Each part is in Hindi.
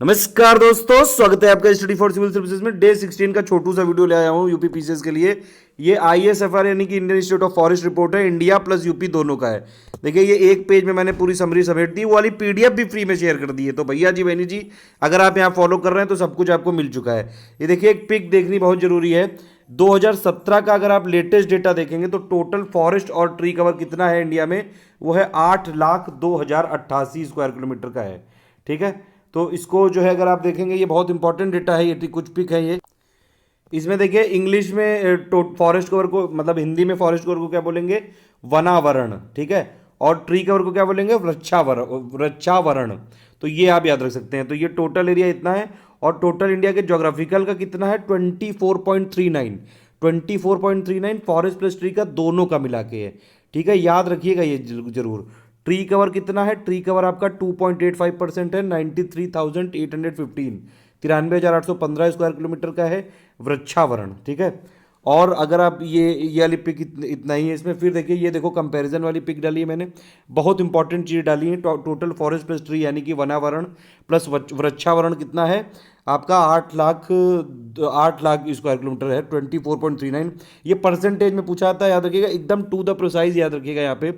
नमस्कार दोस्तों, स्वागत है आपका स्टडी फॉर सिविल सर्विसेज में। डे 16 का छोटू सा वीडियो ले आया हूँ यूपी पीसीएस के लिए। ये आईएसएफआर यानी कि Indian institute of forest report है, इंडिया प्लस यूपी दोनों का है। देखिए ये एक पेज में मैंने पूरी समरी समेट दी, वो वाली पीडीएफ भी फ्री में शेयर कर दी है। तो भैया जी बहनी जी, अगर आप यहाँ फॉलो कर रहे हैं तो सब कुछ आपको मिल चुका है। ये देखिए एक पिक देखनी बहुत जरूरी है। 2017 का अगर आप लेटेस्ट डेटा देखेंगे तो टोटल फॉरेस्ट और ट्री कवर कितना है इंडिया में, वो है 8,02,088 स्क्वायर किलोमीटर का है। ठीक है, तो इसको जो है अगर आप देखेंगे ये बहुत इंपॉर्टेंट डेटा है, ये कुछ पिक है ये। इसमें देखिए इंग्लिश में फॉरेस्ट कवर को, मतलब हिंदी में फॉरेस्ट कवर को क्या बोलेंगे, वनावरण। ठीक है, और ट्री कवर को क्या बोलेंगे, वृक्षावरण। तो ये आप याद रख सकते हैं। तो ये टोटल एरिया इतना है, और टोटल इंडिया के ज्योग्राफिकल का कितना है, 24.39। 24.39 फॉरेस्ट प्लस ट्री का दोनों का मिला के है। ठीक है, याद रखिएगा ये जरूर। ट्री कवर कितना है, ट्री कवर आपका 2.85% है, 93,815, 93,815 स्क्वायर किलोमीटर का है वृक्षावरण। ठीक है, और अगर आप ये वाली पिक इतना ही है इसमें। फिर देखिए ये देखो कंपैरिजन वाली पिक डाली है मैंने, बहुत इंपॉर्टेंट चीज़ डाली है। टोटल फॉरेस्ट प्लस ट्री यानी कि वनावरण प्लस वृक्षावरण कितना है आपका, 8 लाख स्क्वायर किलोमीटर है, 24.39। ये परसेंटेज में पूछा था, याद रखिएगा एकदम टू द प्रोसाइज याद रखिएगा। यहाँ पे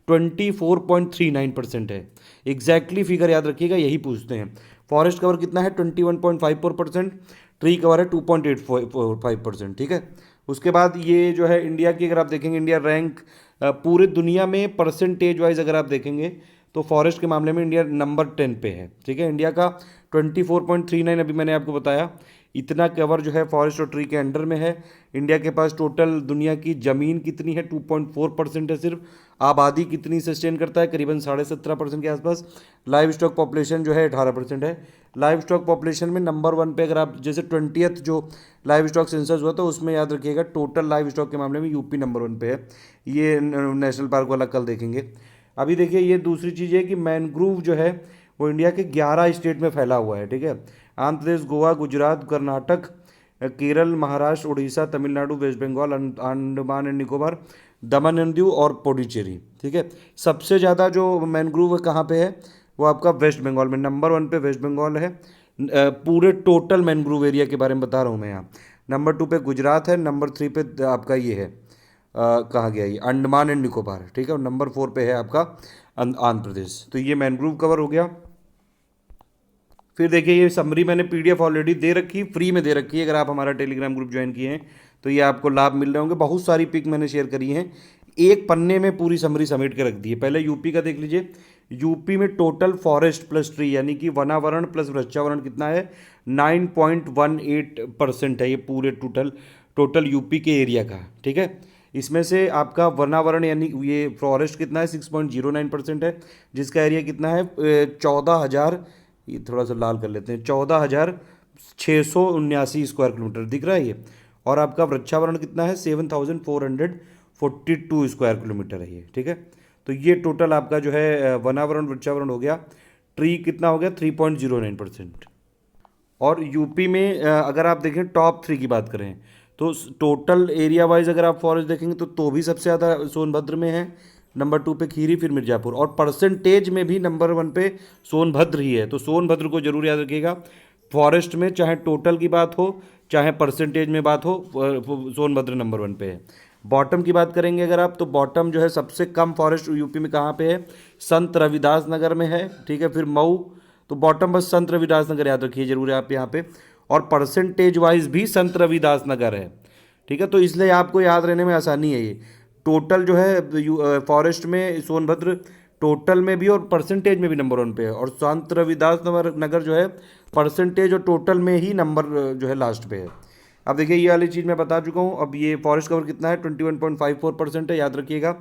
24.39% है, एग्जैक्टली फिगर याद रखिएगा, यही पूछते हैं। फॉरेस्ट कवर कितना है, 21.54%। ट्री कवर है 2.85%। ठीक है, उसके बाद ये जो है इंडिया की, अगर आप देखेंगे इंडिया रैंक पूरे दुनिया में परसेंटेज वाइज अगर आप देखेंगे तो फॉरेस्ट के मामले में इंडिया नंबर 10 पे है। ठीक है, इंडिया का 24.39 अभी मैंने आपको बताया, इतना कवर जो है फॉरेस्ट और ट्री के अंडर में है। इंडिया के पास टोटल दुनिया की ज़मीन कितनी है, 2.4% है सिर्फ। आबादी कितनी सस्टेन करता है, करीबन 17.5% के आसपास। लाइव स्टॉक पॉपुलेशन जो है 18% है। लाइव स्टॉक पॉपुलेशन में नंबर 1 पे, अगर आप जैसे 20th जो लाइव स्टॉक सेंसस हुआ तो उसमें याद रखिएगा टोटल लाइव स्टॉक के मामले में यूपी नंबर 1 पे है। ये नेशनल पार्क वाला कल देखेंगे। अभी देखिए ये दूसरी चीज़ है कि मैनग्रूव जो है वो इंडिया के 11 स्टेट में फैला हुआ है। ठीक है, Andhra Pradesh, Goa, Gujarat, Karnataka, Kerala, Maharashtra, Orissa, Tamil Nadu, waste Bengal, Andaman and Nicobar, Daman and Diu और पुडुचेरी। ठीक है, सबसे ज़्यादा जो मैनग्रूव कहाँ पे है, वो आपका वेस्ट बंगाल में, नंबर 1 पे वेस्ट बंगाल है। पूरे टोटल मैनग्रूव एरिया के बारे में बता रहा हूँ मैं यहाँ। नंबर 2 पे गुजरात है, नंबर 3 पे आपका ये है कहाँ गया ये, अंडमान एंड निकोबार। ठीक है, और नंबर 4 पे है आपका आंध्र प्रदेश। तो ये मैनग्रूव कवर हो गया। फिर देखिए ये समरी मैंने पीडीएफ ऑलरेडी दे रखी, फ्री में दे रखी है। अगर आप हमारा टेलीग्राम ग्रुप ज्वाइन किए हैं तो ये आपको लाभ मिल रहे होंगे। बहुत सारी पिक मैंने शेयर करी हैं, एक पन्ने में पूरी समरी समेट के रख दी है। पहले यूपी का देख लीजिए। यूपी में टोटल फॉरेस्ट प्लस ट्री यानी कि वनावरण प्लस वृक्षावरण कितना है, 9.18% है ये पूरे टोटल यूपी के एरिया का। ठीक है, इसमें से आपका वनावरण यानी ये फॉरेस्ट कितना है, 6.09% है, जिसका एरिया कितना है 14,000, ये थोड़ा सा लाल कर लेते हैं, 14,679 स्क्वायर किलोमीटर दिख रहा है ये। और आपका वृक्षावरण कितना है, 7,442 स्क्वायर किलोमीटर है ये। ठीक है, तो ये टोटल आपका जो है वनावरण वृक्षावरण हो गया। ट्री कितना हो गया, 3.09%। और यूपी में अगर आप देखें टॉप 3 की बात करें तो टोटल एरिया वाइज अगर आप फॉरेस्ट देखेंगे तो भी सबसे ज़्यादा सोनभद्र में है, नंबर 2 पे खीरी, फिर मिर्ज़ापुर। और परसेंटेज में भी नंबर 1 पे सोनभद्र ही है। तो सोनभद्र को जरूर याद रखिएगा, फॉरेस्ट में चाहे टोटल की बात हो चाहे परसेंटेज में बात हो, सोनभद्र नंबर 1 पे है। बॉटम की बात करेंगे अगर आप, तो बॉटम जो है सबसे कम फॉरेस्ट यूपी में कहाँ पे है, संत रविदास नगर में है। ठीक है, फिर मऊ, तो बॉटम बस संत रविदास नगर याद रखिए जरूर आप यहाँ पे। और परसेंटेज वाइज भी संत रविदास नगर है। ठीक है, तो इसलिए आपको याद रहने में आसानी है। ये टोटल जो है फॉरेस्ट में सोनभद्र टोटल में भी और परसेंटेज में भी नंबर 1 पे है। और संत रविदास नगर जो है परसेंटेज और टोटल में ही नंबर जो है लास्ट पे है। अब देखिए ये वाली चीज़ मैं बता चुका हूँ। अब ये फॉरेस्ट कवर कितना है, 21.54% है, याद रखिएगा।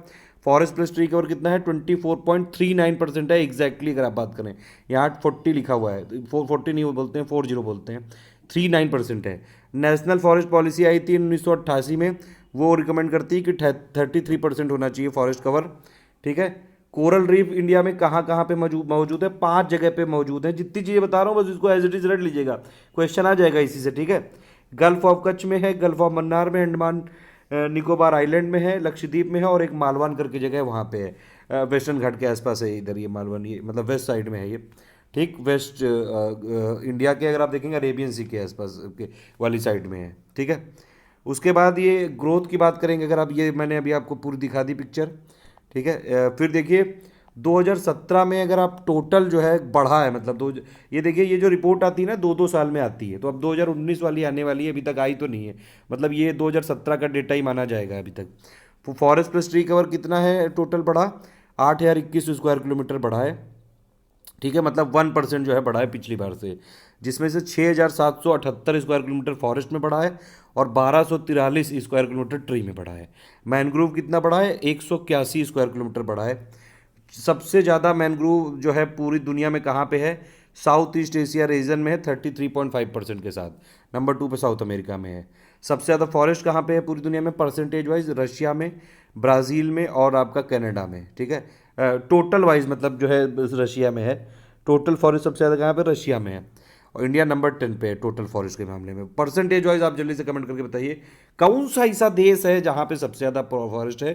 फॉरेस्ट प्लस ट्री कवर कितना है, 24.39% है एग्जैक्टली। अगर आप बात करें, यहाँ 40 लिखा हुआ है, 440 नहीं बोलते हैं, 40 बोलते हैं, 39% है। नेशनल फॉरेस्ट पॉलिसी आई थी 1988 में, वो रिकमेंड करती है कि 33% होना चाहिए फॉरेस्ट कवर। ठीक है, कोरल रीफ इंडिया में कहाँ कहाँ पे मौजूद है, 5 जगह पे मौजूद है। जितनी चीज़ें बता रहा हूँ बस इसको एज इट इज रट लीजिएगा, क्वेश्चन आ जाएगा इसी से। ठीक है, गल्फ ऑफ कच्छ में है, गल्फ ऑफ मन्नार में, अंडमान निकोबार आइलैंड में है, लक्षद्वीप में है, और एक मालवान करके जगह है वहाँ पे है, वेस्टर्न घाट के आसपास है इधर ये मालवान, ये मतलब वेस्ट साइड में है ये। ठीक, वेस्ट इंडिया के अगर आप देखेंगे अरेबियन सी के आसपास के वाली साइड में है, ठीक है। उसके बाद ये ग्रोथ की बात करेंगे, अगर आप, ये मैंने अभी आपको पूरी दिखा दी पिक्चर, ठीक है। फिर देखिए 2017 में अगर आप टोटल जो है बढ़ा है, मतलब दो, ये देखिए ये जो रिपोर्ट आती है ना 2-2 साल में आती है, तो अब 2019 वाली आने वाली है, अभी तक आई तो नहीं है, मतलब ये 2017 का डेटा ही माना जाएगा अभी तक। फॉरेस्ट प्लस ट्री कवर कितना है टोटल बढ़ा, 8,021 स्क्वायर किलोमीटर बढ़ा है, ठीक है, मतलब 1% जो है बढ़ा है पिछली बार से, जिसमें से 6,778 स्क्वायर किलोमीटर फॉरेस्ट में बढ़ा है और 1,243 स्क्वायर किलोमीटर ट्री में बढ़ा है। मैनग्रोव कितना बढ़ा है, 181 स्क्वायर किलोमीटर बढ़ा है। सबसे ज़्यादा मैनग्रोव जो है पूरी दुनिया में कहाँ पे है, साउथ ईस्ट एशिया रीजन में है 33.5% के साथ, नंबर 2 पे साउथ अमेरिका में है। सबसे ज़्यादा फॉरेस्ट कहाँ पे है पूरी दुनिया में परसेंटेज वाइज, रशिया में, ब्राज़ील में और आपका कनाडा में, ठीक है। टोटल वाइज मतलब जो है रशिया में है, टोटल फॉरेस्ट सबसे ज़्यादा कहाँ पे, रशिया में है। और इंडिया नंबर 10 पे है टोटल फॉरेस्ट के मामले में। परसेंटेज वाइज आप जल्दी से कमेंट करके बताइए कौन सा ऐसा देश है जहाँ पे सबसे ज़्यादा फॉरेस्ट है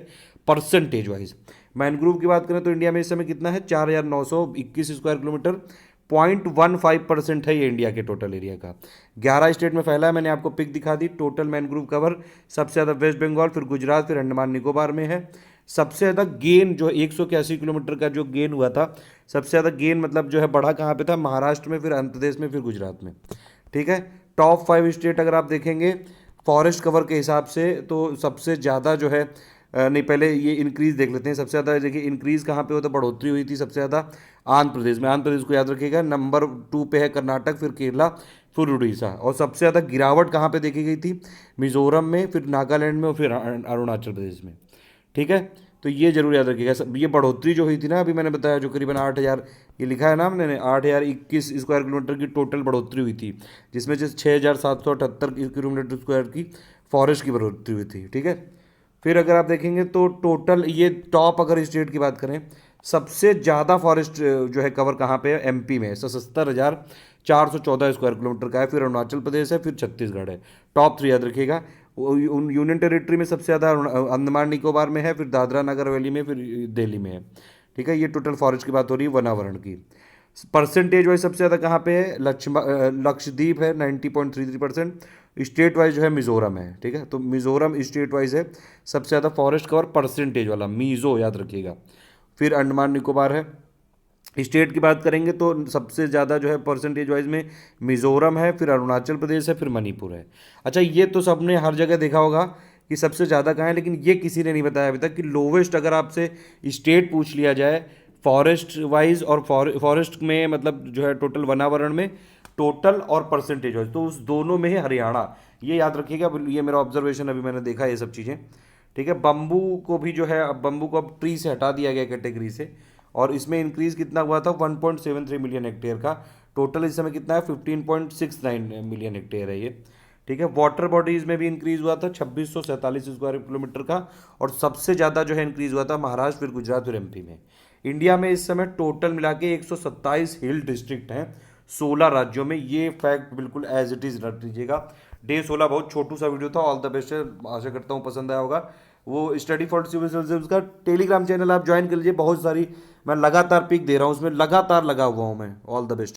परसेंटेज वाइज। मैनग्रोव की बात करें तो इंडिया में इस समय कितना है, 4,921 स्क्वायर किलोमीटर, 0.15% है ये इंडिया के टोटल एरिया का। 11 स्टेट में फैला है, मैंने आपको पिक दिखा दी। टोटल मैनग्रोव कवर सबसे ज़्यादा वेस्ट बंगाल, फिर गुजरात, फिर अंडमान निकोबार में है। सबसे ज़्यादा गेन जो 181 किलोमीटर का जो गेन हुआ था, सबसे ज़्यादा गेन मतलब जो है बढ़ा कहाँ पे था, महाराष्ट्र में, फिर आंध्र प्रदेश में, फिर गुजरात में, ठीक है। टॉप 5 स्टेट अगर आप देखेंगे फॉरेस्ट कवर के हिसाब से, तो सबसे ज़्यादा जो है नहीं, पहले ये इंक्रीज देख लेते हैं। सबसे ज़्यादा देखिए इंक्रीज कहाँ पे होता, बढ़ोतरी हुई थी सबसे ज़्यादा आंध्र प्रदेश में। आंध्र प्रदेश को याद रखिएगा, नंबर 2 पे है कर्नाटक, फिर केरला, फिर उड़ीसा। और सबसे ज़्यादा गिरावट कहाँ पे देखी गई थी, मिजोरम में, फिर नागालैंड में और फिर अरुणाचल प्रदेश में, ठीक है। तो ये जरूर याद रखिएगा। ये बढ़ोतरी जो हुई थी ना, अभी मैंने बताया जो करीबन 8,000, ये लिखा है ना हमने 8,021 स्क्वायर किलोमीटर की टोटल बढ़ोतरी हुई थी, जिसमें से 6,778 किलोमीटर स्क्वायर की फॉरेस्ट की बढ़ोतरी हुई थी, ठीक है। फिर अगर आप देखेंगे तो टोटल ये टॉप अगर स्टेट की बात करें, सबसे ज़्यादा फॉरेस्ट जो है कवर कहाँ पे है, एमपी में 77,414 स्क्वायर किलोमीटर का है, फिर अरुणाचल प्रदेश है, फिर छत्तीसगढ़ है। टॉप 3 याद रखिएगा। यूनियन टेरिटरी में सबसे ज़्यादा अंडमान निकोबार में है, फिर दादरा नगर हवेली में, फिर दिल्ली में है, ठीक है। ये टोटल फॉरेस्ट की बात हो रही है वनावरण की। परसेंटेज वाइज सबसे ज़्यादा कहाँ पे है, लक्षद्वीप है 90.33%। स्टेट वाइज जो है मिजोरम है, ठीक है। तो मिजोरम स्टेट वाइज है सबसे ज़्यादा फॉरेस्ट कवर परसेंटेज वाला, मीज़ो याद रखिएगा। फिर अंडमान निकोबार है। स्टेट की बात करेंगे तो सबसे ज़्यादा जो है परसेंटेज वाइज में मिजोरम है, फिर अरुणाचल प्रदेश है, फिर मणिपुर है। अच्छा, ये तो सबने हर जगह देखा होगा कि सबसे ज़्यादा कहाँ है, लेकिन ये किसी ने नहीं बताया अभी तक कि लोवेस्ट अगर आपसे स्टेट पूछ लिया जाए फॉरेस्ट वाइज और फॉरेस्ट में, मतलब जो है टोटल वनावरण में, टोटल और परसेंटेज वाइज, तो उस दोनों में ही हरियाणा, ये याद रखिएगा। ये मेरा ऑब्जर्वेशन, अभी मैंने देखा ये सब चीज़ें, ठीक है। बम्बू को भी जो है, अब बम्बू को अब ट्री से हटा दिया गया कैटेगरी से, और इसमें इंक्रीज कितना हुआ था, 1.73 मिलियन हेक्टेयर का। टोटल इस समय कितना है, 15.69 मिलियन हेक्टेयर है ये, ठीक है। वाटर बॉडीज में भी इंक्रीज हुआ था 2,647 स्क्वायर किलोमीटर का, और सबसे ज़्यादा जो है इंक्रीज हुआ था महाराष्ट्र, फिर गुजरात, फिर एमपी में। इंडिया में इस समय टोटल मिला के 127 हिल डिस्ट्रिक्ट हैं 16 राज्यों में। ये फैक्ट बिल्कुल एज इट इज़ रख लीजिएगा। डे 16 बहुत छोटू सा वीडियो था, ऑल द बेस्ट है, आशा करता हूँ पसंद आया होगा। वो स्टडी फॉर सिविल सर्विसेज का टेलीग्राम चैनल आप ज्वाइन कर लीजिए, बहुत सारी मैं लगातार पिक दे रहा हूँ उसमें, लगातार लगा हुआ हूँ मैं। All the best.